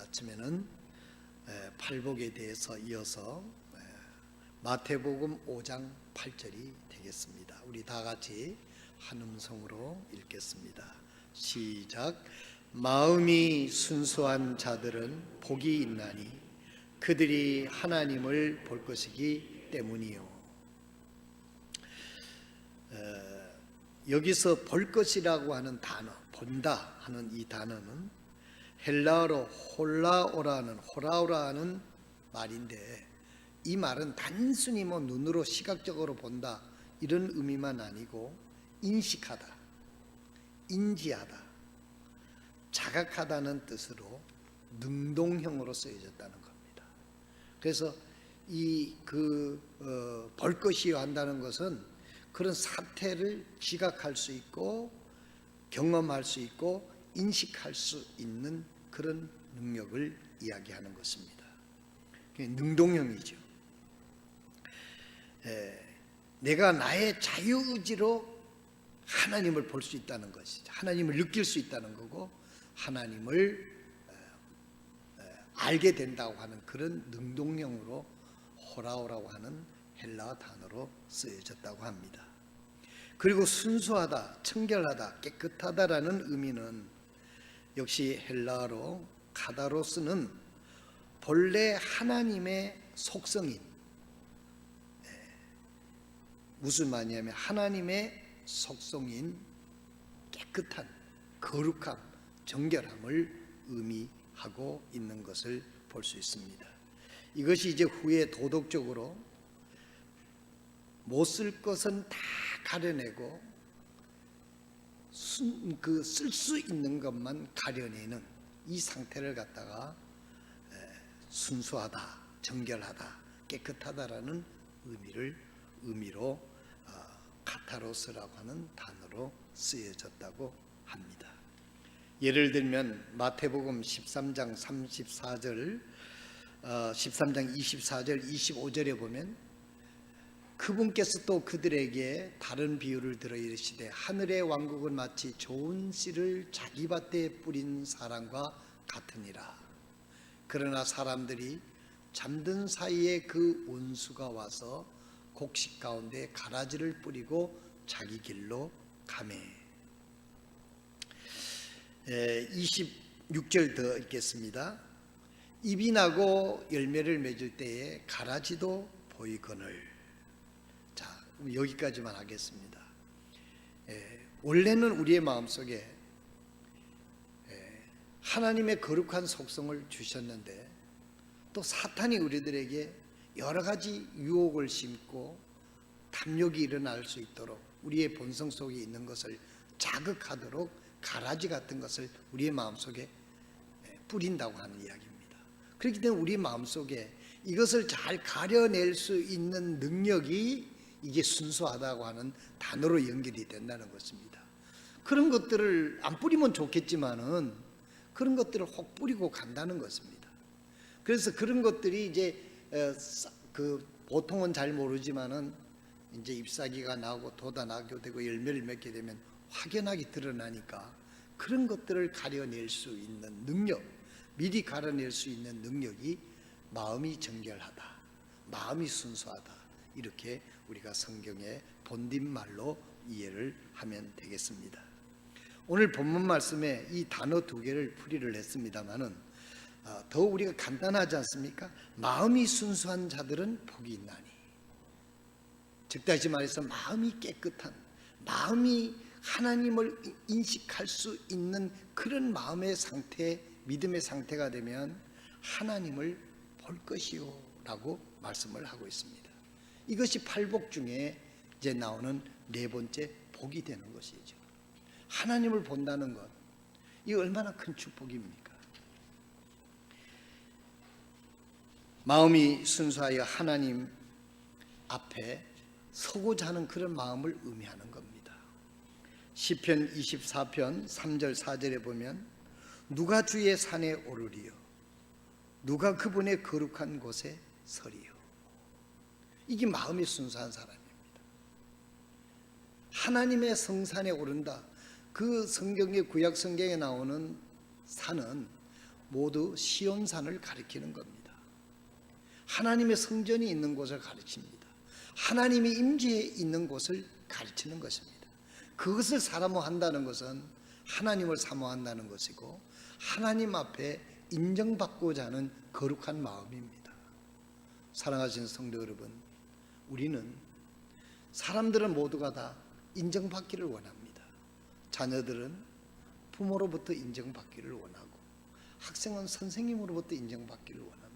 아침에는 팔복에 대해서 이어서 마태복음 5장 8절이 되겠습니다. 우리 다 같이 한 음성으로 읽겠습니다. 시작. 마음이 순수한 자들은 복이 있나니 그들이 하나님을 볼 것이기 때문이요. 여기서 볼 것이라고 하는 단어, 본다 하는 이 단어는 헬라어로 호라오라는 말인데, 이 말은 단순히 눈으로 시각적으로 본다 이런 의미만 아니고 인식하다, 인지하다, 자각하다는 뜻으로 능동형으로 쓰여졌다는 겁니다. 그래서 볼 것이요 한다는 것은 그런 사태를 지각할 수 있고 경험할 수 있고 인식할 수 있는 그런 능력을 이야기하는 것입니다. 능동형이죠. 내가 나의 자유의지로 하나님을 볼 수 있다는 것이죠. 하나님을 느낄 수 있다는 거고 하나님을 알게 된다고 하는 그런 능동형으로 호라오라고 하는 헬라어 단어로 쓰여졌다고 합니다. 그리고 순수하다, 청결하다, 깨끗하다라는 의미는 역시 헬라어로 카다로스는 본래 하나님의 속성인, 무슨 말이냐면 하나님의 속성인 깨끗한, 거룩함, 정결함을 의미하고 있는 것을 볼 수 있습니다. 이것이 이제 후에 도덕적으로 못 쓸 것은 다 가려내고 쓸 수 있는 것만 가려내는 이 상태를 갖다가 순수하다, 정결하다, 깨끗하다라는 의미로 카타로스라고 하는 단어로 쓰여졌다고 합니다. 예를 들면 마태복음 13장 34절, 13장 24절, 25절에 보면 그분께서 또 그들에게 다른 비유를 들어 이르시되 하늘의 왕국은 마치 좋은 씨를 자기 밭에 뿌린 사람과 같으니라. 그러나 사람들이 잠든 사이에 그 원수가 와서 곡식 가운데 가라지를 뿌리고 자기 길로 가매. 26절 더 읽겠습니다. 잎이 나고 열매를 맺을 때에 가라지도 보이거늘. 자, 여기까지만 하겠습니다. 원래는 우리의 마음속에 하나님의 거룩한 속성을 주셨는데 또 사탄이 우리들에게 여러 가지 유혹을 심고 탐욕이 일어날 수 있도록 우리의 본성 속에 있는 것을 자극하도록 가라지 같은 것을 우리의 마음속에 뿌린다고 하는 이야기입니다. 그렇기 때문에 우리 마음속에 이것을 잘 가려낼 수 있는 능력이 이게 순수하다고 하는 단어로 연결이 된다는 것입니다. 그런 것들을 안 뿌리면 좋겠지만은 그런 것들을 혹 뿌리고 간다는 것입니다. 그래서 그런 것들이 이제 보통은 잘 모르지만은 이제 잎사귀가 나오고 돋아나게 되고 열매를 맺게 되면 확연하게 드러나니까 그런 것들을 가려낼 수 있는 능력, 미리 가려낼 수 있는 능력이 마음이 정결하다, 마음이 순수하다, 이렇게 우리가 성경의 본딘말로 이해를 하면 되겠습니다. 오늘 본문 말씀에 이 단어 두 개를 풀이를 했습니다만은 더 우리가 간단하지 않습니까? 마음이 순수한 자들은 복이 있나니. 즉 다시 말해서 마음이 깨끗한, 마음이 하나님을 인식할 수 있는 그런 마음의 상태, 믿음의 상태가 되면 하나님을 볼 것이요 라고 말씀을 하고 있습니다. 이것이 팔복 중에 이제 나오는 네 번째 복이 되는 것이죠. 하나님을 본다는 것, 이 얼마나 큰 축복입니까? 마음이 순수하여 하나님 앞에 서고자 하는 그런 마음을 의미하는 겁니다. 시편 24편 3절 4절에 보면 누가 주의 산에 오르리요, 누가 그분의 거룩한 곳에 서리요. 이게 마음이 순수한 사람입니다. 하나님의 성산에 오른다. 그 성경의 구약 성경에 나오는 산은 모두 시온산을 가리키는 겁니다. 하나님의 성전이 있는 곳을 가르칩니다. 하나님의 임재에 있는 곳을 가르치는 것입니다. 그것을 사모한다는 것은 하나님을 사모한다는 것이고 하나님 앞에 인정받고자 하는 거룩한 마음입니다. 사랑하시는 성도 여러분, 우리는 사람들은 모두가 다 인정받기를 원합니다. 자녀들은 부모로부터 인정받기를 원하고 학생은 선생님으로부터 인정받기를 원합니다.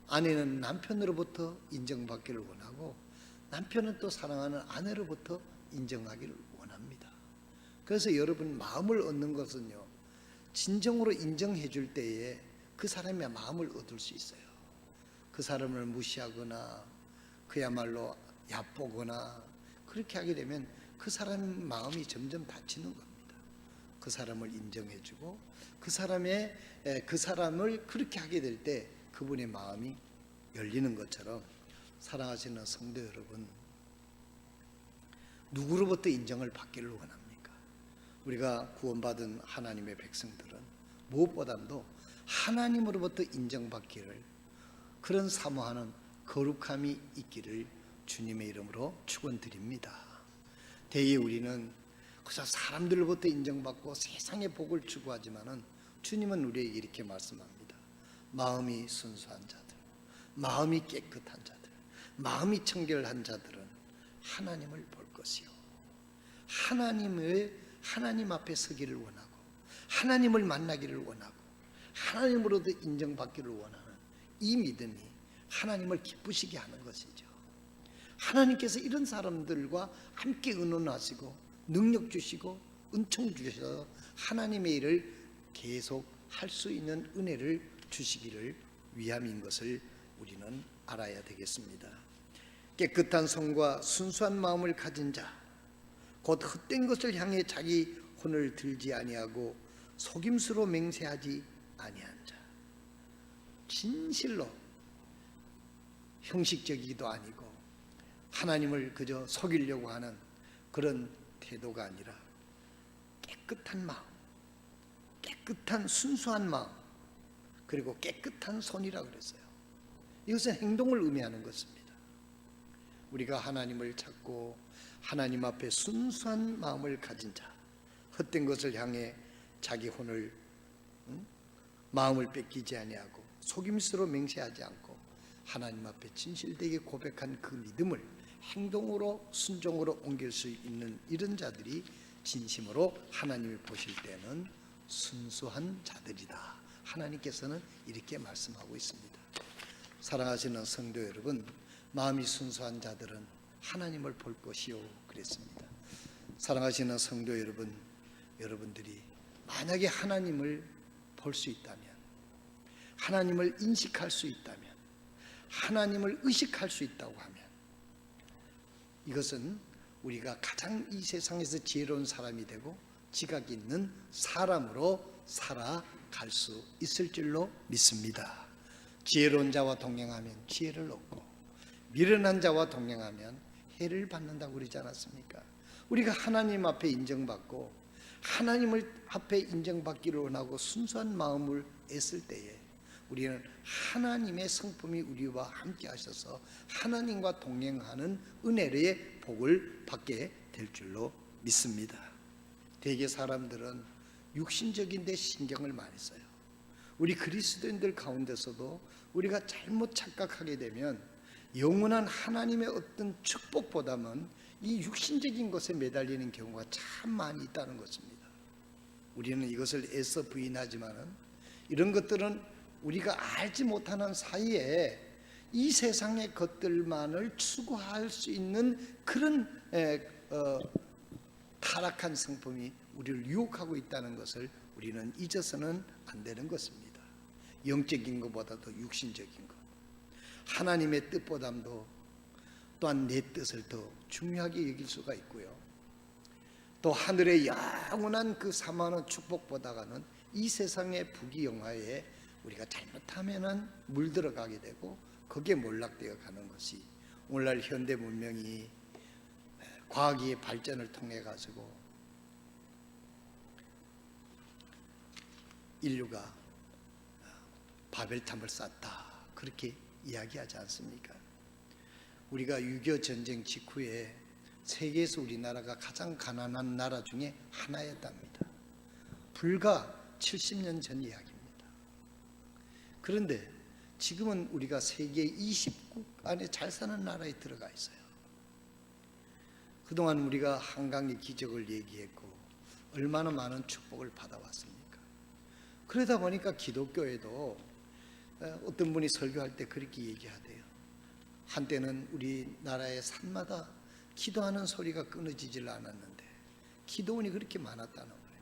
아내는 남편으로부터 인정받기를 원하고 남편은 또 사랑하는 아내로부터 인정하기를 원합니다. 그래서 여러분, 마음을 얻는 것은요, 진정으로 인정해 줄 때에 그 사람의 마음을 얻을 수 있어요. 그 사람을 무시하거나 그야말로 얕보거나 그렇게 하게 되면 그 사람 마음이 점점 다치는 겁니다. 그 사람을 인정해 주고 그 사람을 그렇게 하게 될 때 그분의 마음이 열리는 것처럼, 사랑하시는 성도 여러분, 누구로부터 인정을 받기를 원합니까? 우리가 구원받은 하나님의 백성들은 무엇보다도 하나님으로부터 인정받기를, 그런 사모하는 거룩함이 있기를 주님의 이름으로 축원드립니다. 대개 우리는 그저 사람들로부터 인정받고 세상의 복을 추구하지만은 주님은 우리에게 이렇게 말씀합니다. 마음이 순수한 자들, 마음이 깨끗한 자들, 마음이 청결한 자들은 하나님을 볼 것이요, 하나님 앞에 서기를 원하고 하나님을 만나기를 원하고 하나님으로도 인정받기를 원하는 이 믿음이 하나님을 기쁘시게 하는 것이죠. 하나님께서 이런 사람들과 함께 의논하시고 능력 주시고 은총 주셔서 하나님의 일을 계속 할 수 있는 은혜를 주시기를 위함인 것을 우리는 알아야 되겠습니다. 깨끗한 손과 순수한 마음을 가진 자, 곧 헛된 것을 향해 자기 혼을 들지 아니하고 속임수로 맹세하지 아니한 자, 진실로 형식적이기도 아니고 하나님을 그저 속이려고 하는 그런 태도가 아니라 깨끗한 마음, 깨끗한 순수한 마음, 그리고 깨끗한 손이라 그랬어요. 이것은 행동을 의미하는 것입니다. 우리가 하나님을 찾고 하나님 앞에 순수한 마음을 가진 자, 헛된 것을 향해 자기 혼을 마음을 뺏기지 아니하고 속임수로 맹세하지 않고 하나님 앞에 진실되게 고백한 그 믿음을 행동으로 순종으로 옮길 수 있는 이런 자들이 진심으로 하나님이 보실 때는 순수한 자들이다. 하나님께서는 이렇게 말씀하고 있습니다. 사랑하시는 성도 여러분, 마음이 순수한 자들은 하나님을 볼 것이요 그랬습니다. 사랑하시는 성도 여러분, 여러분들이 만약에 하나님을 볼 수 있다면, 하나님을 인식할 수 있다면, 하나님을 의식할 수 있다고 하면, 이것은 우리가 가장 이 세상에서 지혜로운 사람이 되고 지각 있는 사람으로 살아갈 수 있을 줄로 믿습니다. 지혜로운 자와 동행하면 지혜를 얻고 미련한 자와 동행하면 해를 받는다고 그러지 않았습니까? 우리가 하나님 앞에 인정받고 하나님을 앞에 인정받기를 원하고 순수한 마음을 애쓸 때에 우리는 하나님의 성품이 우리와 함께 하셔서 하나님과 동행하는 은혜의 복을 받게 될 줄로 믿습니다. 대개 사람들은 육신적인 데 신경을 많이 써요. 우리 그리스도인들 가운데서도 우리가 잘못 착각하게 되면 영원한 하나님의 어떤 축복보다는 이 육신적인 것에 매달리는 경우가 참 많이 있다는 것입니다. 우리는 이것을 애써 부인하지만은 이런 것들은 우리가 알지 못하는 사이에 이 세상의 것들만을 추구할 수 있는 그런 타락한 성품이 우리를 유혹하고 있다는 것을 우리는 잊어서는 안 되는 것입니다. 영적인 것보다도 육신적인 것, 하나님의 뜻보다도 또한 내 뜻을 더 중요하게 여길 수가 있고요, 또 하늘의 영원한 그 사모하는 축복보다는 이 세상의 부귀영화에 우리가 잘못하면은 물들어가게 되고 거기에 몰락되어 가는 것이 오늘날 현대 문명이 과학의 발전을 통해 가지고 인류가 바벨탑을 쌓았다, 그렇게 이야기하지 않습니까? 우리가 6.25 전쟁 직후에 세계에서 우리나라가 가장 가난한 나라 중에 하나였답니다. 불과 70년 전 이야기입니다. 그런데 지금은 우리가 세계 20국 안에 잘 사는 나라에 들어가 있어요. 그동안 우리가 한강의 기적을 얘기했고 얼마나 많은 축복을 받아왔습니까? 그러다 보니까 기독교에도 어떤 분이 설교할 때 그렇게 얘기하대요. 한때는 우리나라의 산마다 기도하는 소리가 끊어지질 않았는데 기도원이 그렇게 많았다는 거예요.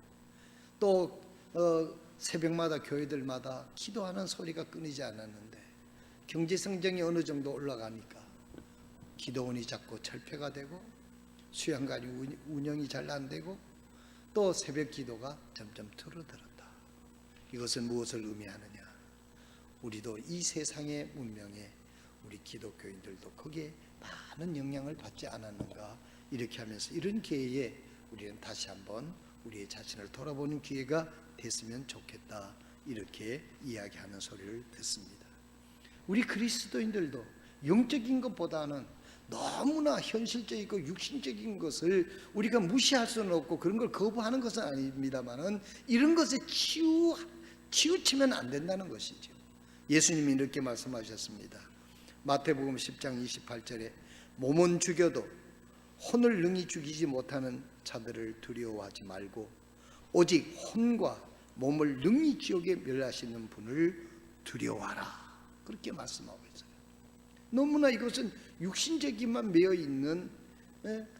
또 새벽마다 교회들마다 기도하는 소리가 끊이지 않았는데 경제성장이 어느 정도 올라가니까 기도원이 자꾸 철폐가 되고 수양관이 운영이 잘 안 되고 또 새벽 기도가 점점 줄어들었다. 이것은 무엇을 의미하느냐? 우리도 이 세상의 문명에 우리 기독교인들도 거기에 많은 영향을 받지 않았는가, 이렇게 하면서 이런 기회에 우리는 다시 한번 우리의 자신을 돌아보는 기회가 됐으면 좋겠다, 이렇게 이야기하는 소리를 듣습니다. 우리 그리스도인들도 영적인 것보다는 너무나 현실적이고 육신적인 것을 우리가 무시할 수는 없고 그런 걸 거부하는 것은 아닙니다만은 이런 것에 치우치면 안 된다는 것이죠. 예수님이 이렇게 말씀하셨습니다. 마태복음 10장 28절에 몸은 죽여도 혼을 능히 죽이지 못하는 자들을 두려워하지 말고 오직 혼과 몸을 능히 지옥에 멸하시는 분을 두려워하라, 그렇게 말씀하고 있어요. 너무나 이것은 육신적인만 매여 있는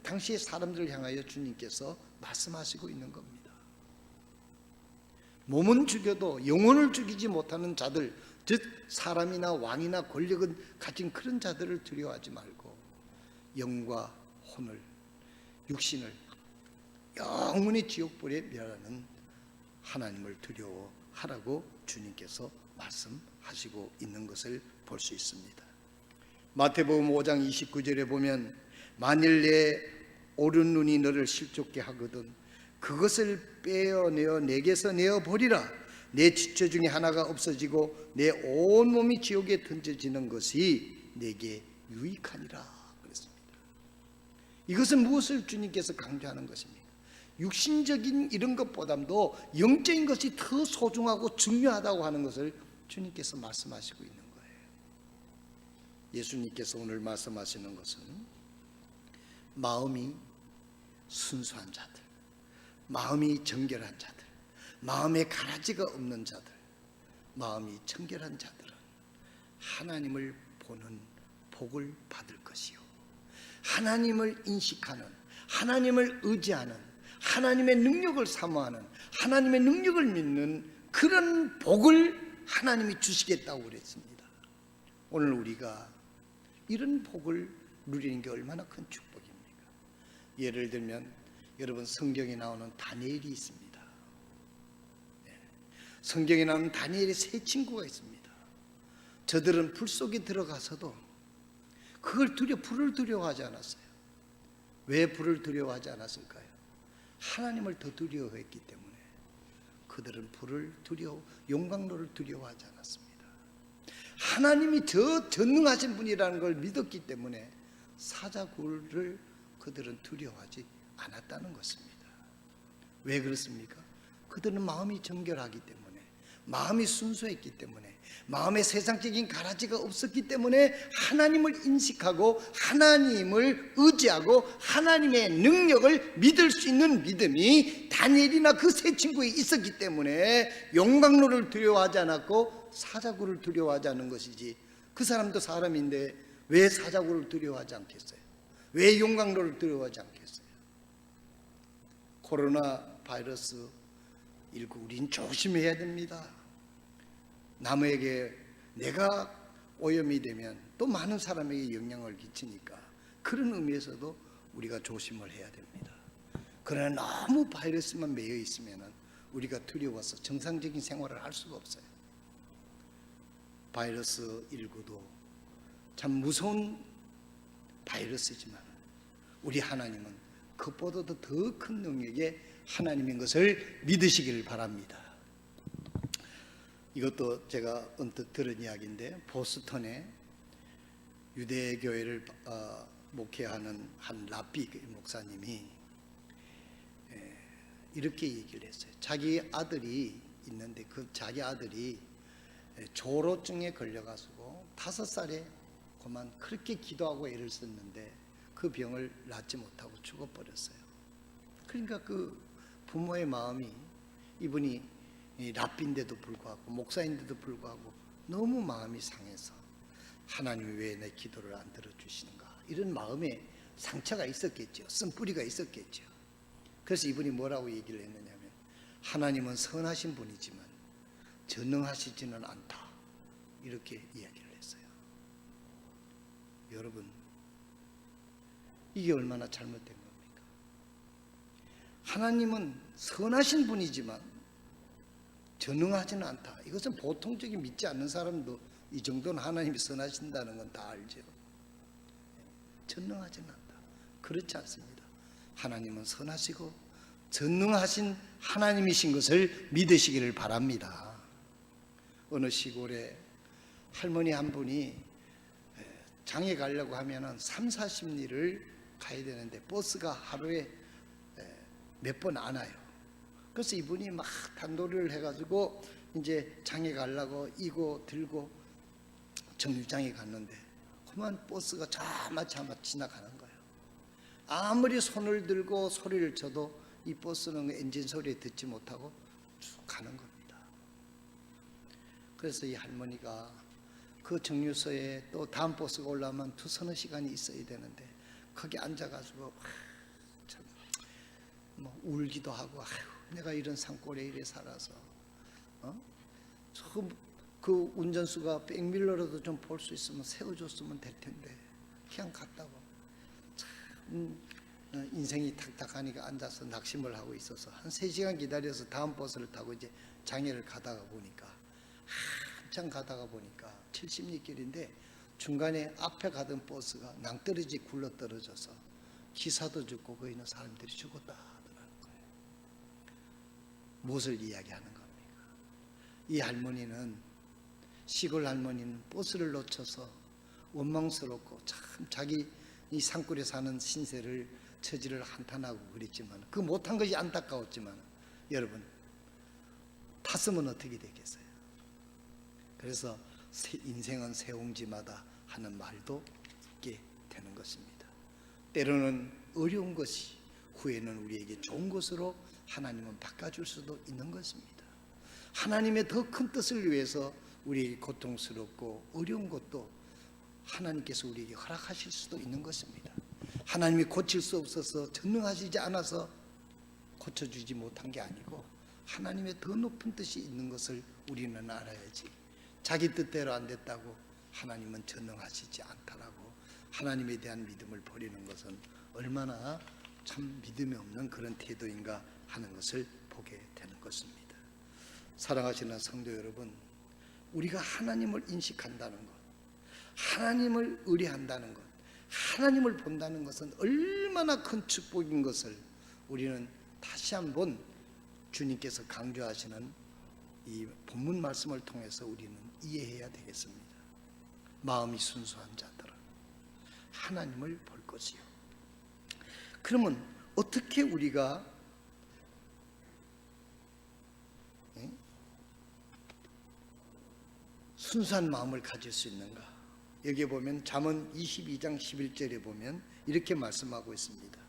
당시의 사람들을 향하여 주님께서 말씀하시고 있는 겁니다. 몸은 죽여도 영혼을 죽이지 못하는 자들, 즉 사람이나 왕이나 권력은 가진 그런 자들을 두려워하지 말고 영과 혼을, 육신을 영원히 지옥불에 멸하는 하나님을 두려워하라고 주님께서 말씀하시고 있는 것을 볼 수 있습니다. 마태복음 5장 29절에 보면 만일 내 오른 눈이 너를 실족게 하거든 그것을 빼어내어 내게서 내어버리라. 내 지체 중에 하나가 없어지고 내 온몸이 지옥에 던져지는 것이 내게 유익하니라 그랬습니다. 이것은 무엇을 주님께서 강조하는 것입니까? 육신적인 이런 것보다도 영적인 것이 더 소중하고 중요하다고 하는 것을 주님께서 말씀하시고 있는 거예요. 예수님께서 오늘 말씀하시는 것은 마음이 순수한 자들, 마음이 정결한 자들, 마음에 가라지가 없는 자들, 마음이 청결한 자들은 하나님을 보는 복을 받을 것이요, 하나님을 인식하는, 하나님을 의지하는, 하나님의 능력을 사모하는, 하나님의 능력을 믿는 그런 복을 하나님이 주시겠다고 그랬습니다. 오늘 우리가 이런 복을 누리는 게 얼마나 큰 축복입니까? 예를 들면 여러분 성경에 나오는 다니엘이 있습니다. 성경에 나오는 다니엘의 세 친구가 있습니다. 저들은 불 속에 들어가서도 불을 두려워하지 않았어요. 왜 불을 두려워하지 않았을까요? 하나님을 더 두려워했기 때문에 그들은 용광로를 두려워하지 않았습니다. 하나님이 저 전능하신 분이라는 걸 믿었기 때문에 사자굴을 그들은 두려워하지 않았다는 것입니다. 왜 그렇습니까? 그들은 마음이 정결하기 때문에, 마음이 순수했기 때문에, 마음에 세상적인 가라지가 없었기 때문에 하나님을 인식하고 하나님을 의지하고 하나님의 능력을 믿을 수 있는 믿음이 다니엘이나 그 세 친구에 있었기 때문에 용광로를 두려워하지 않았고 사자굴을 두려워하지 않은 것이지, 그 사람도 사람인데 왜 사자굴을 두려워하지 않겠어요? 왜 용광로를 두려워하지 않겠어요? 코로나 바이러스 19 우린 조심해야 됩니다. 남에게 내가 오염이 되면 또 많은 사람에게 영향을 끼치니까 그런 의미에서도 우리가 조심을 해야 됩니다. 그러나 너무 바이러스만 매여 있으면 우리가 두려워서 정상적인 생활을 할 수가 없어요. 바이러스 19도 참 무서운 바이러스지만 우리 하나님은 그것보다도 더 큰 능력의 하나님인 것을 믿으시기를 바랍니다. 이것도 제가 언뜻 들은 이야기인데, 보스턴에 유대교회를 목회하는 한 라비 목사님이 이렇게 얘기를 했어요. 자기 아들이 있는데 그 자기 아들이 조로증에 걸려가지고 5살에 그만 그렇게 기도하고 애를 썼는데 그 병을 낫지 못하고 죽어버렸어요. 그러니까 그 부모의 마음이, 이분이 랍비인데도 불구하고 목사인데도 불구하고 너무 마음이 상해서 하나님이 왜 내 기도를 안 들어주시는가, 이런 마음에 상처가 있었겠죠. 쓴뿌리가 있었겠죠. 그래서 이분이 뭐라고 얘기를 했느냐면, 하나님은 선하신 분이지만 전능하시지는 않다, 이렇게 이야기를 했어요. 여러분, 이게 얼마나 잘못된 겁니까? 하나님은 선하신 분이지만 전능하지는 않다. 이것은 보통적인 믿지 않는 사람도 이 정도는 하나님이 선하신다는 건 다 알죠. 전능하지는 않다. 그렇지 않습니다. 하나님은 선하시고 전능하신 하나님이신 것을 믿으시기를 바랍니다. 어느 시골에 할머니 한 분이 장에 가려고 하면은 3, 40리를 가야 되는데 버스가 하루에 몇 번 안 와요. 그래서 이분이 막 단도리를 해가지고 이제 장에 가려고 이고 들고 정류장에 갔는데 그만 버스가 자마자마 지나가는 거예요. 아무리 손을 들고 소리를 쳐도 이 버스는 엔진 소리 듣지 못하고 쭉 가는 겁니다. 그래서 이 할머니가 그 정류소에 또 다음 버스가 올라오면 서너 시간이 있어야 되는데 거기 앉아가지고 참 울기도 하고, 아휴, 내가 이런 산골에 이래 살아서 그 운전수가 백밀러라도 좀 볼 수 있으면 세워줬으면 될 텐데 그냥 갔다고. 참 인생이 탁탁하니까 앉아서 낙심을 하고 있어서 한 3시간 기다려서 다음 버스를 타고 이제 장애를 가다가 보니까, 한참 가다가 보니까 70리 길인데 중간에 앞에 가던 버스가 낭떠러지 굴러 떨어져서 기사도 죽고 거기 있는 사람들이 죽었다 하더라는 거예요. 무엇을 이야기하는 겁니까? 이 할머니는, 시골 할머니는 버스를 놓쳐서 원망스럽고 참 자기 이 산골에 사는 신세를 처지를 한탄하고 그랬지만, 그 못한 것이 안타까웠지만, 여러분 탔으면 어떻게 되겠어요? 그래서 인생은 세옹지마다 하는 말도 있게 되는 것입니다. 때로는 어려운 것이 후에는 우리에게 좋은 것으로 하나님은 바꿔줄 수도 있는 것입니다. 하나님의 더 큰 뜻을 위해서 우리에게 고통스럽고 어려운 것도 하나님께서 우리에게 허락하실 수도 있는 것입니다. 하나님이 고칠 수 없어서 전능하시지 않아서 고쳐주지 못한 게 아니고 하나님의 더 높은 뜻이 있는 것을 우리는 알아야지, 자기 뜻대로 안 됐다고 하나님은 전능하시지 않다라고 하나님에 대한 믿음을 버리는 것은 얼마나 참 믿음이 없는 그런 태도인가 하는 것을 보게 되는 것입니다. 사랑하시는 성도 여러분, 우리가 하나님을 인식한다는 것, 하나님을 의뢰한다는 것, 하나님을 본다는 것은 얼마나 큰 축복인 것을 우리는 다시 한번 주님께서 강조하시는 이 본문 말씀을 통해서 우리는 이해해야 되겠습니다. 마음이 순수한 자들은 하나님을 볼 것이요. 그러면 어떻게 우리가 순수한 마음을 가질 수 있는가? 여기에 보면 잠언 22장 11절에 보면 이렇게 말씀하고 있습니다.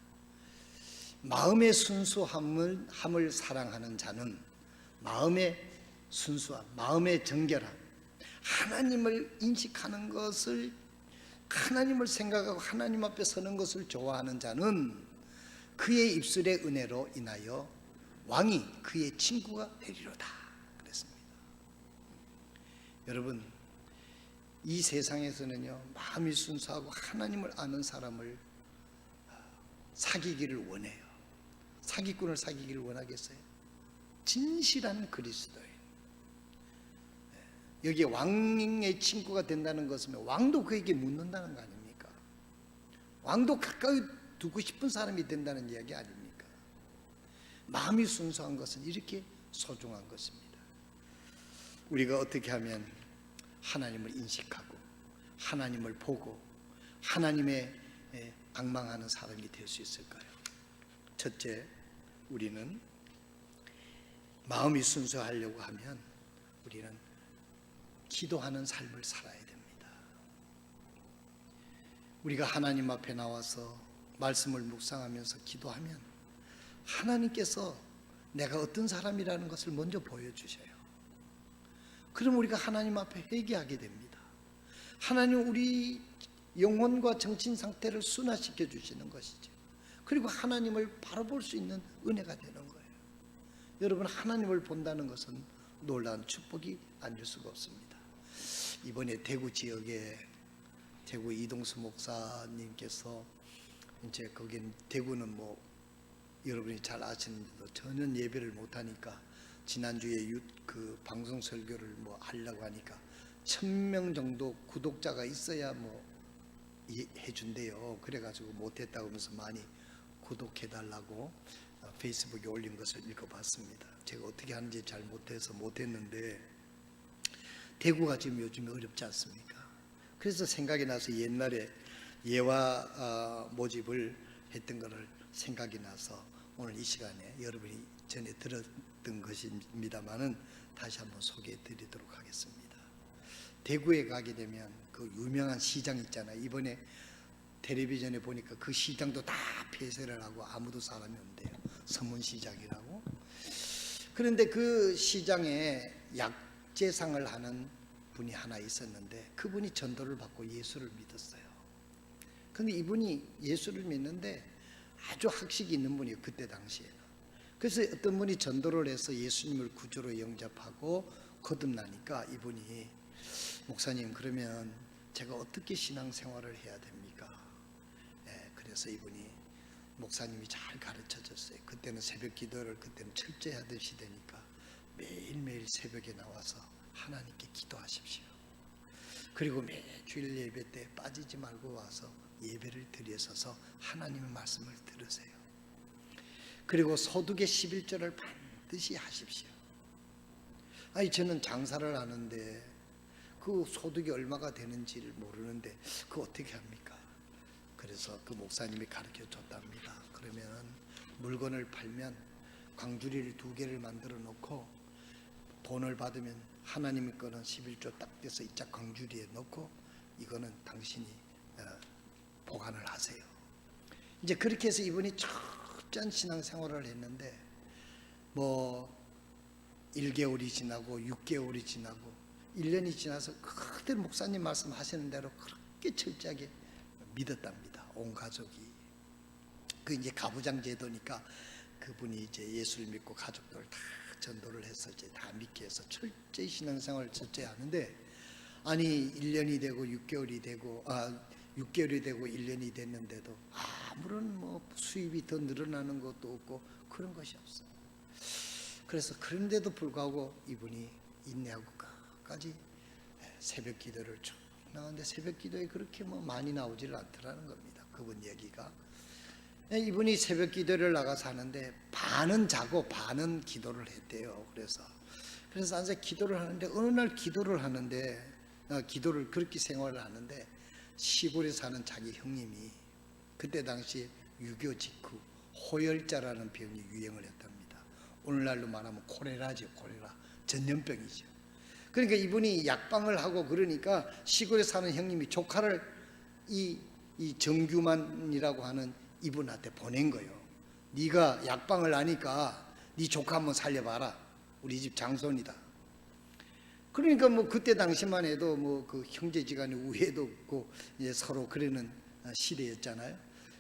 마음의 순수함을 사랑하는 자는 마음의 순수함, 마음의 정결함, 하나님을 인식하는 것을, 하나님을 생각하고 하나님 앞에 서는 것을 좋아하는 자는 그의 입술의 은혜로 인하여 왕이 그의 친구가 되리로다 그랬습니다. 여러분, 이 세상에서는요, 마음이 순수하고 하나님을 아는 사람을 사귀기를 원해요. 사기꾼을 사귀기를 원하겠어요? 진실한 그리스도인, 여기에 왕의 친구가 된다는 것은 왕도 그에게 묻는다는 거 아닙니까? 왕도 가까이 두고 싶은 사람이 된다는 이야기 아닙니까? 마음이 순수한 것은 이렇게 소중한 것입니다. 우리가 어떻게 하면 하나님을 인식하고 하나님을 보고 하나님의 앙망하는 사람이 될 수 있을까요? 첫째, 우리는 마음이 순수하려고 하면 우리는 기도하는 삶을 살아야 됩니다. 우리가 하나님 앞에 나와서 말씀을 묵상하면서 기도하면 하나님께서 내가 어떤 사람이라는 것을 먼저 보여주셔요. 그럼 우리가 하나님 앞에 회개하게 됩니다. 하나님 우리 영혼과 정신 상태를 순화시켜 주시는 것이죠. 그리고 하나님을 바로 볼 수 있는 은혜가 되는 거예요. 여러분, 하나님을 본다는 것은 놀라운 축복이 아닐 수가 없습니다. 이번에 대구 지역에 대구 이동수 목사님께서 이제 거긴 대구는 뭐 여러분이 잘 아시는데도 전혀 예배를 못 하니까 지난주에 그 방송 설교를 뭐 하려고 하니까 1000명 정도 구독자가 있어야 뭐 해준대요. 그래가지고 못했다고 하면서 많이 구독해달라고 페이스북에 올린 것을 읽어봤습니다. 제가 어떻게 하는지 잘 못해서 못했는데 대구가 지금 요즘에 어렵지 않습니까? 그래서 생각이 나서 옛날에 예화 모집을 했던 것을 생각이 나서 오늘 이 시간에 여러분이 전에 들었던 것입니다만은 다시 한번 소개해 드리도록 하겠습니다. 대구에 가게 되면 그 유명한 시장 있잖아요. 이번에 텔레비전에 보니까 그 시장도 다 폐쇄를 하고 아무도 사람이 없대요. 서문시장이라고. 그런데 그 시장에 약재상을 하는 분이 하나 있었는데 그분이 전도를 받고 예수를 믿었어요. 그런데 이분이 예수를 믿는데 아주 학식이 있는 분이에요. 그때 당시에는. 그래서 어떤 분이 전도를 해서 예수님을 구주로 영접하고 거듭나니까 이분이 목사님, 그러면 제가 어떻게 신앙생활을 해야 됩니까? 그래서 이분이 목사님이 잘 가르쳐 줬어요. 그때는 새벽 기도를 그때는 철저히 하듯이 되니까 매일매일 새벽에 나와서 하나님께 기도하십시오. 그리고 매주일 예배 때 빠지지 말고 와서 예배를 드려서서 하나님의 말씀을 들으세요. 그리고 소득의 11조를 반드시 하십시오. 아니, 저는 장사를 하는데 그 소득이 얼마가 되는지를 모르는데 그거 어떻게 합니까? 그래서 그 목사님이 가르쳐 줬답니다. 그러면 물건을 팔면 광주리를 2개를 만들어 놓고 돈을 받으면 하나님의 거는 11조 딱 돼서 이자 광주리에 넣고 이거는 당신이 보관을 하세요. 이제 그렇게 해서 이분이 철저한 신앙생활을 했는데 뭐 1개월이 지나고 6개월이 지나고 1년이 지나서 그대로 목사님 말씀하시는 대로 그렇게 철저하게 믿었답니다. 온 가족이. 그 이제 가부장 제도니까 그분이 이제 예수를 믿고 가족들 다 전도를 해서 이제 다 믿게 해서 철저히 신앙생활을 철저히 하는데, 아니 1년이 되고 6개월이 되고 6개월이 되고 1년이 됐는데도 아무런 뭐 수입이 더 늘어나는 것도 없고 그런 것이 없어요. 그래서 그런데도 불구하고 이분이 인내하고 끝까지 새벽 기도를 쭉 나왔는데 새벽 기도에 그렇게 뭐 많이 나오질 않더라는 겁니다. 그분 얘기가. 이분이 새벽 기도를 나가서 하는데 반은 자고 반은 기도를 했대요. 그래서 앉아 기도를 하는데 어느 날 기도를 하는데 기도를 그렇게 생활을 하는데 시골에 사는 자기 형님이 그때 당시 6.25 직후 호열자라는 병이 유행을 했답니다. 오늘날로 말하면 콜레라죠. 콜레라. 전염병이죠. 그러니까 이분이 약방을 하고 그러니까 시골에 사는 형님이 조카를 이 정규만이라고 하는 이분한테 보낸 거예요. 네가 약방을 하니까 네 조카 한번 살려봐라. 우리 집 장손이다. 그러니까 뭐 그때 당시만 해도 뭐 그 형제지간에 우애도 없고 이제 서로 그러는 시대였잖아요.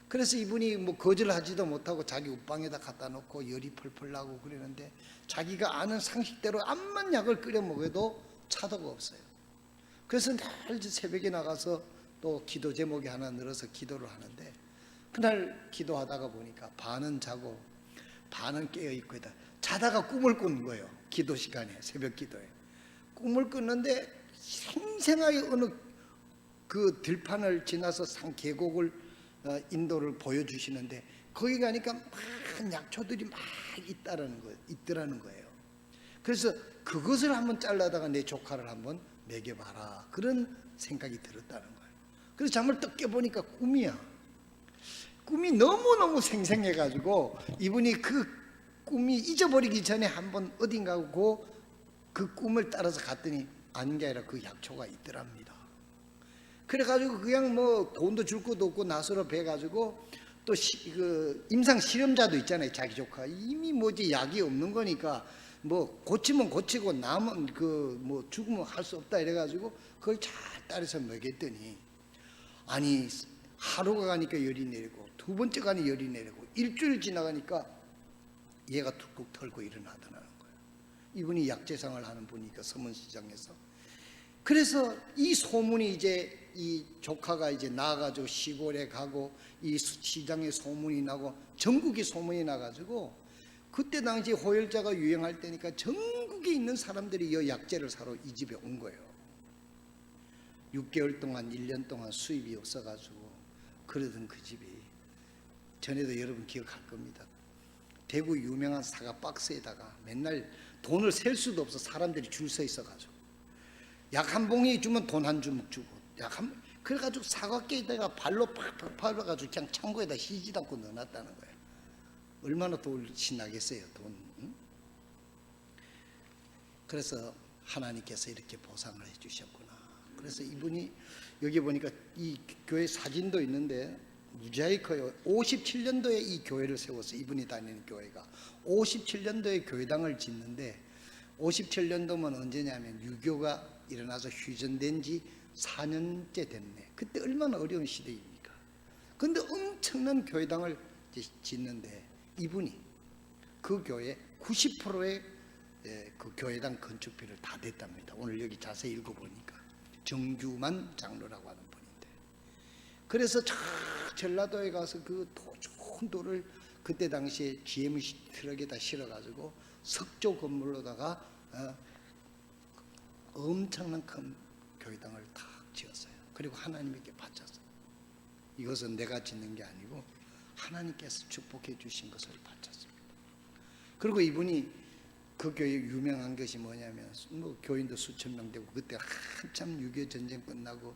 그래서 이분이 뭐 거절하지도 못하고 자기 옷방에다 갖다 놓고 열이 펄펄 나고 그러는데 자기가 아는 상식대로 암만 약을 끓여 먹어도 차도가 없어요. 그래서 늘 새벽에 나가서 또 기도 제목이 하나 늘어서 기도를 하는데 그날 기도하다가 보니까 반은 자고 반은 깨어있고 자다가 꿈을 꾸는 거예요. 기도 시간에, 새벽 기도에 꿈을 꿨는데 생생하게 어느 그 들판을 지나서 산 계곡을 인도를 보여주시는데 거기 가니까 많은 약초들이 막 있더라는 거예요. 그래서 그것을 한번 잘라다가 내 조카를 한번 먹여봐라, 그런 생각이 들었다는 거예요. 그래서 잠을 딱 깨보니까 꿈이야. 꿈이 너무너무 생생해가지고 이분이 그 꿈이 잊어버리기 전에 한번 어딘가 그 꿈을 따라서 갔더니 아닌 게 아니라 그 약초가 있더랍니다. 그래가지고 그냥 뭐 돈도 줄 것도 없고 나서로 배가지고 또 그 임상 실험자도 있잖아요. 자기 조카 이미 뭐지 약이 없는 거니까 뭐 고치면 고치고 남은 그 뭐 죽으면 할 수 없다 이래가지고 그걸 잘 따라서 먹였더니 아니 하루가 가니까 열이 내리고 두 번째 가니 열이 내리고 일주일 지나가니까 얘가 툭툭 털고 일어나더라는 거예요. 이분이 약재상을 하는 분이니까 서문시장에서. 그래서 이 소문이 이제 이 조카가 이제 나가지고 시골에 가고 이 시장에 소문이 나고 전국에 소문이 나가지고 그때 당시 호열자가 유행할 때니까 전국에 있는 사람들이 이 약재를 사러 이 집에 온 거예요. 6개월 동안 1년 동안 수입이 없어가지고 그러던 그 집이 전에도 여러분 기억할 겁니다. 대구 유명한 사과 박스에다가 맨날 돈을 셀 수도 없어 사람들이 줄 서 있어가지고 약 한 봉이 주면 돈 한 주먹 주고 그래가지고 사과깨에다가 발로 팍팍 밟아가지고 그냥 창고에다 휘지도 않고 넣어놨다는 거예요. 얼마나 돈이 나겠어요, 돈. 응? 그래서 하나님께서 이렇게 보상을 해주셨구나. 그래서 이분이 여기 보니까 이 교회 사진도 있는데 무지하게 커요. 57년도에 이 교회를 세웠어요. 이분이 다니는 교회가 57년도에 교회당을 짓는데 57년도면 언제냐면 유교가 일어나서 휴전된 지 4년째 됐네. 그때 얼마나 어려운 시대입니까? 근데 엄청난 교회당을 짓는데 이분이 그 교회 90%의 그 교회당 건축비를 다 냈답니다. 오늘 여기 자세히 읽어보니까 정규만 장로라고 하는 분인데, 그래서 저 전라도에 가서 그 좋은 돌을 그때 당시에 GMC 트럭에다 실어가지고 석조 건물로다가 엄청난 큰 교회당을 다 지었어요. 그리고 하나님께 바쳤어요. 이것은 내가 짓는 게 아니고 하나님께서 축복해 주신 것을 바쳤습니다. 그리고 이분이 그 교회 유명한 것이 뭐냐면 뭐 교인도 수천 명 되고 그때 한참 6.25 전쟁 끝나고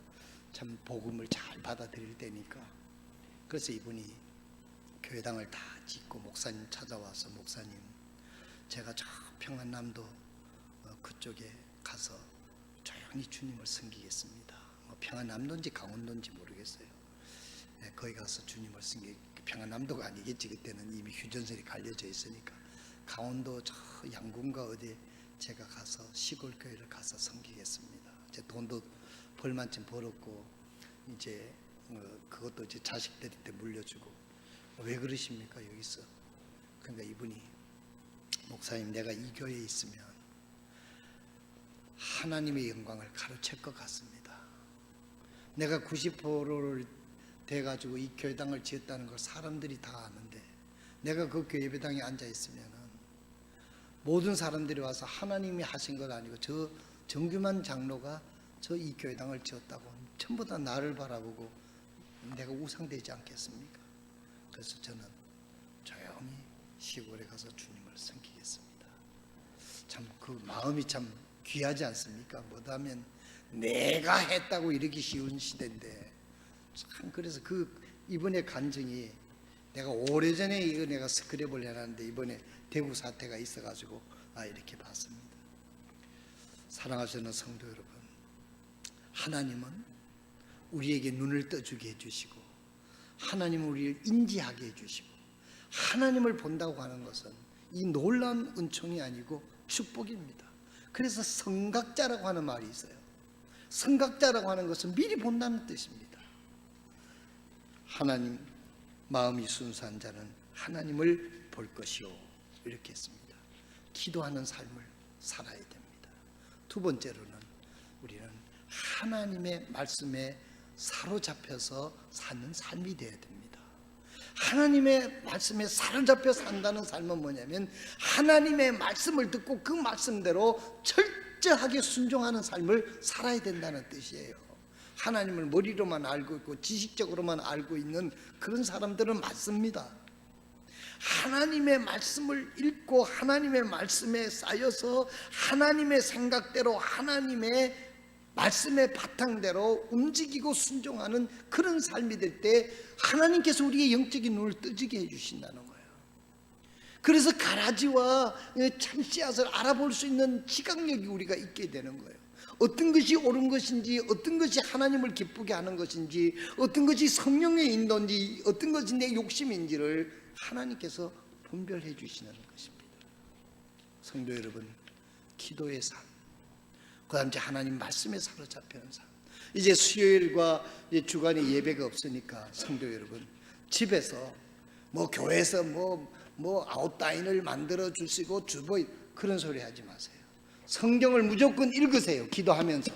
참 복음을 잘 받아들일 때니까 그래서 이분이 교회당을 다 짓고 목사님 찾아와서 목사님 제가 저 평안남도 그쪽에 가서 조용히 주님을 섬기겠습니다. 뭐 평안남도인지 강원도인지 모르겠어요. 거기 가서 주님을 섬기 평안남도가 아니겠지. 그때는 이미 휴전선이 갈려져 있으니까 강원도 저 양궁가 어디 제가 가서 시골 교회를 가서 섬기겠습니다. 제 돈도 벌만큼 벌었고 이제 그것도 이제 자식들한테 물려주고 왜 그러십니까 여기서? 그러니까 이분이 목사님 내가 이 교회에 있으면 하나님의 영광을 가로챌 것 같습니다. 내가 90%를 돼가지고 이 교회당을 지었다는 걸 사람들이 다 아는데 내가 그 교회 예배당에 앉아 있으면 모든 사람들이 와서 하나님이 하신 것 아니고 저 정규만 장로가 저 이 교회당을 지었다고 전부 다 나를 바라보고 내가 우상되지 않겠습니까? 그래서 저는 조용히 시골에 가서 주님을 섬기겠습니다. 참 그 마음이 참 귀하지 않습니까? 뭐다면 내가 했다고 이러기 쉬운 시대인데 참 그래서 그 이번에 간증이 내가 오래전에 이거 내가 스크랩을 해놨는데 이번에 대구 사태가 있어가지고 이렇게 봤습니다. 사랑하시는 성도 여러분, 하나님은 우리에게 눈을 떠주게 해주시고 하나님은 우리를 인지하게 해주시고 하나님을 본다고 하는 것은 이 놀라운 은총이 아니고 축복입니다. 그래서 성각자라고 하는 말이 있어요. 성각자라고 하는 것은 미리 본다는 뜻입니다. 하나님 마음이 순수한 자는 하나님을 볼 것이요 이렇게 했습니다. 기도하는 삶을 살아야 됩니다. 두 번째로는 우리는 하나님의 말씀에 사로잡혀서 사는 삶이 되어야 됩니다. 하나님의 말씀에 사로잡혀 산다는 삶은 뭐냐면 하나님의 말씀을 듣고 그 말씀대로 철저하게 순종하는 삶을 살아야 된다는 뜻이에요. 하나님을 머리로만 알고 있고 지식적으로만 알고 있는 그런 사람들은 맞습니다. 하나님의 말씀을 읽고 하나님의 말씀에 쌓여서 하나님의 생각대로 하나님의 말씀의 바탕대로 움직이고 순종하는 그런 삶이 될 때 하나님께서 우리의 영적인 눈을 뜨지게 해주신다는 거예요. 그래서 가라지와 참씨앗을 알아볼 수 있는 지각력이 우리가 있게 되는 거예요. 어떤 것이 옳은 것인지, 어떤 것이 하나님을 기쁘게 하는 것인지, 어떤 것이 성령의 인도인지, 어떤 것이 내 욕심인지를 하나님께서 분별해 주시는 것입니다. 성도 여러분, 기도의 삶, 그 다음 이제 하나님 말씀에 사로잡히는 삶. 이제 수요일과 이제 주간에 예배가 없으니까 성도 여러분, 집에서 교회에서 아웃라인을 만들어 주시고 주보 그런 소리 하지 마세요. 성경을 무조건 읽으세요. 기도하면서.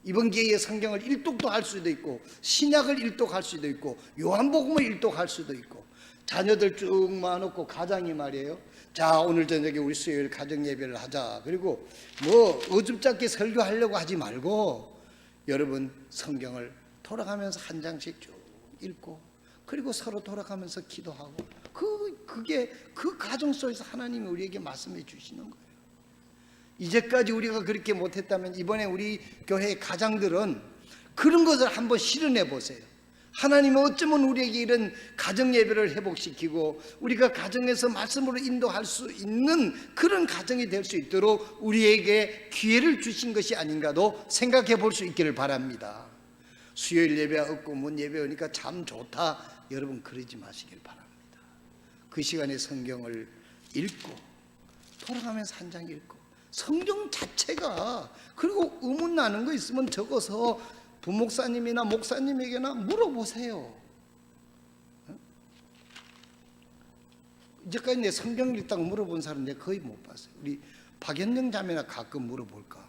이번 기회에 성경을 일독도 할 수도 있고 신약을 일독할 수도 있고 요한복음을 일독할 수도 있고, 자녀들 쭉 모아놓고 가장이 말이에요. 자, 오늘 저녁에 우리 수요일 가정 예배를 하자. 그리고 어줍잡게 설교하려고 하지 말고 여러분 성경을 돌아가면서 한 장씩 쭉 읽고, 그리고 서로 돌아가면서 기도하고, 그게 그 가정 속에서 하나님이 우리에게 말씀해 주시는 거예요. 이제까지 우리가 그렇게 못했다면 이번에 우리 교회의 가장들은 그런 것을 한번 실현해 보세요. 하나님은 어쩌면 우리에게 이런 가정 예배를 회복시키고 우리가 가정에서 말씀으로 인도할 수 있는 그런 가정이 될 수 있도록 우리에게 기회를 주신 것이 아닌가도 생각해 볼 수 있기를 바랍니다. 수요일 예배 없고 문 예배 오니까 참 좋다, 여러분 그러지 마시길 바랍니다. 그 시간에 성경을 읽고 돌아가면서 한 장 읽고, 성경 자체가, 그리고 의문 나는 거 있으면 적어서 부목사님이나 목사님에게나 물어보세요. 이제까지 내 성경 읽다고 물어본 사람 내가 거의 못 봤어요. 우리 박연영 자매나 가끔 물어볼까.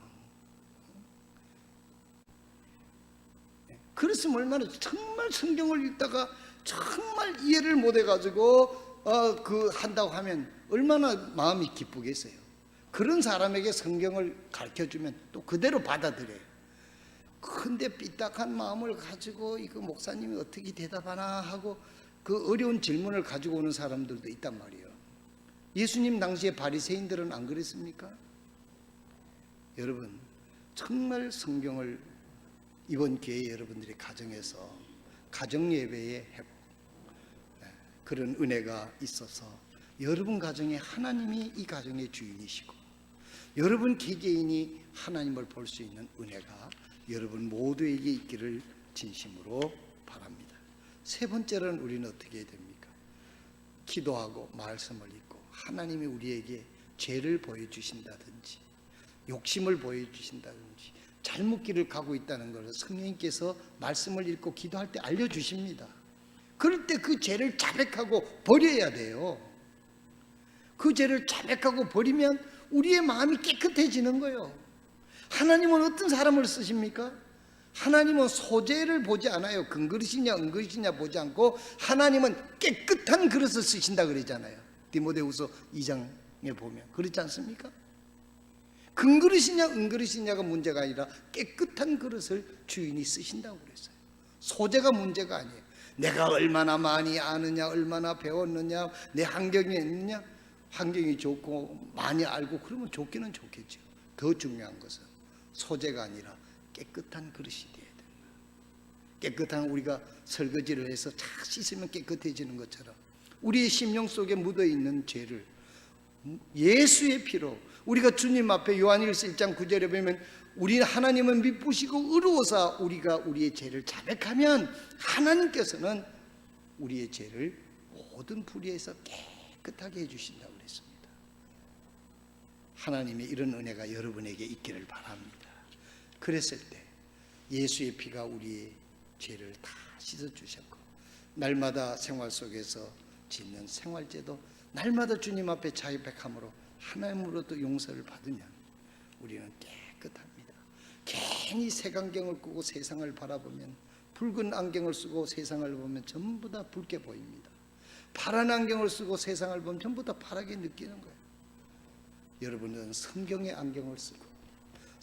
그랬으면 얼마나, 정말 성경을 읽다가 정말 이해를 못 해가지고 한다고 하면 얼마나 마음이 기쁘겠어요. 그런 사람에게 성경을 가르쳐주면 또 그대로 받아들여요. 근데 삐딱한 마음을 가지고 이거 목사님이 어떻게 대답하나 하고 그 어려운 질문을 가지고 오는 사람들도 있단 말이에요. 예수님 당시에 바리새인들은 안 그랬습니까? 여러분, 정말 성경을 이번 기회에 여러분들이 가정에서 가정 예배의 회복, 그런 은혜가 있어서 여러분 가정에 하나님이 이 가정의 주인이시고 여러분 개개인이 하나님을 볼 수 있는 은혜가 여러분 모두에게 있기를 진심으로 바랍니다. 세 번째로는 우리는 어떻게 해야 됩니까? 기도하고 말씀을 읽고 하나님이 우리에게 죄를 보여주신다든지 욕심을 보여주신다든지 잘못 길을 가고 있다는 것을 성령님께서 말씀을 읽고 기도할 때 알려주십니다. 그럴 때 그 죄를 자백하고 버려야 돼요. 그 죄를 자백하고 버리면 우리의 마음이 깨끗해지는 거예요. 하나님은 어떤 사람을 쓰십니까? 하나님은 소재를 보지 않아요. 금그릇이냐 은그릇이냐 보지 않고 하나님은 깨끗한 그릇을 쓰신다 그러잖아요. 디모데후서 2장에 보면 그렇지 않습니까? 금그릇이냐 은그릇이냐가 문제가 아니라 깨끗한 그릇을 주인이 쓰신다고 그랬어요. 소재가 문제가 아니에요. 내가 얼마나 많이 아느냐, 얼마나 배웠느냐, 내 환경이 있느냐. 환경이 좋고 많이 알고 그러면 좋기는 좋겠죠. 더 중요한 것은 소재가 아니라 깨끗한 그릇이 되어야 된다. 깨끗한, 우리가 설거지를 해서 잘 씻으면 깨끗해지는 것처럼 우리의 심령 속에 묻어있는 죄를 예수의 피로, 우리가 주님 앞에 요한일서 1장 9절에 보면 우리 하나님은 미쁘시고 의로워서 우리가 우리의 죄를 자백하면 하나님께서는 우리의 죄를 모든 불의에서 깨끗하게 해주신다고 그랬습니다. 하나님의 이런 은혜가 여러분에게 있기를 바랍니다. 그랬을 때 예수의 피가 우리의 죄를 다 씻어주셨고 날마다 생활 속에서 짓는 생활제도 날마다 주님 앞에 자백함으로 하나님으로부터 용서를 받으면 우리는 깨끗합니다. 괜히 색안경을 끼고 세상을 바라보면, 붉은 안경을 쓰고 세상을 보면 전부 다 붉게 보입니다. 파란 안경을 쓰고 세상을 보면 전부 다 파랗게 느끼는 거예요. 여러분은 성경의 안경을 쓰고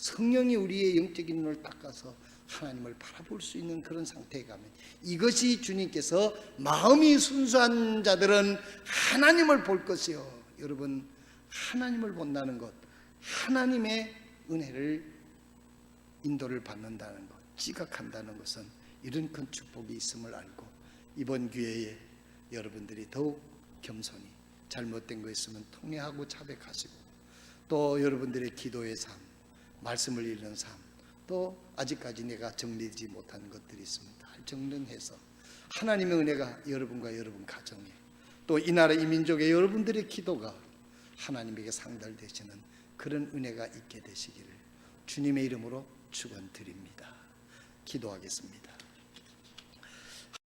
성령이 우리의 영적인 눈을 닦아서 하나님을 바라볼 수 있는 그런 상태에 가면, 이것이 주님께서 마음이 순수한 자들은 하나님을 볼 것이요. 여러분, 하나님을 본다는 것, 하나님의 은혜를 인도를 받는다는 것, 지각한다는 것은 이런 큰 축복이 있음을 알고, 이번 기회에 여러분들이 더욱 겸손히 잘못된 거 있으면 통회하고 자백하시고, 또 여러분들의 기도의 삶, 말씀을 읽는 삶, 또 아직까지 내가 정리되지 못한 것들이 있으면 다 정리해서 하나님의 은혜가 여러분과 여러분 가정에, 또 이 나라 이 민족의 여러분들의 기도가 하나님에게 상달되시는 그런 은혜가 있게 되시기를 주님의 이름으로 축원드립니다. 기도하겠습니다.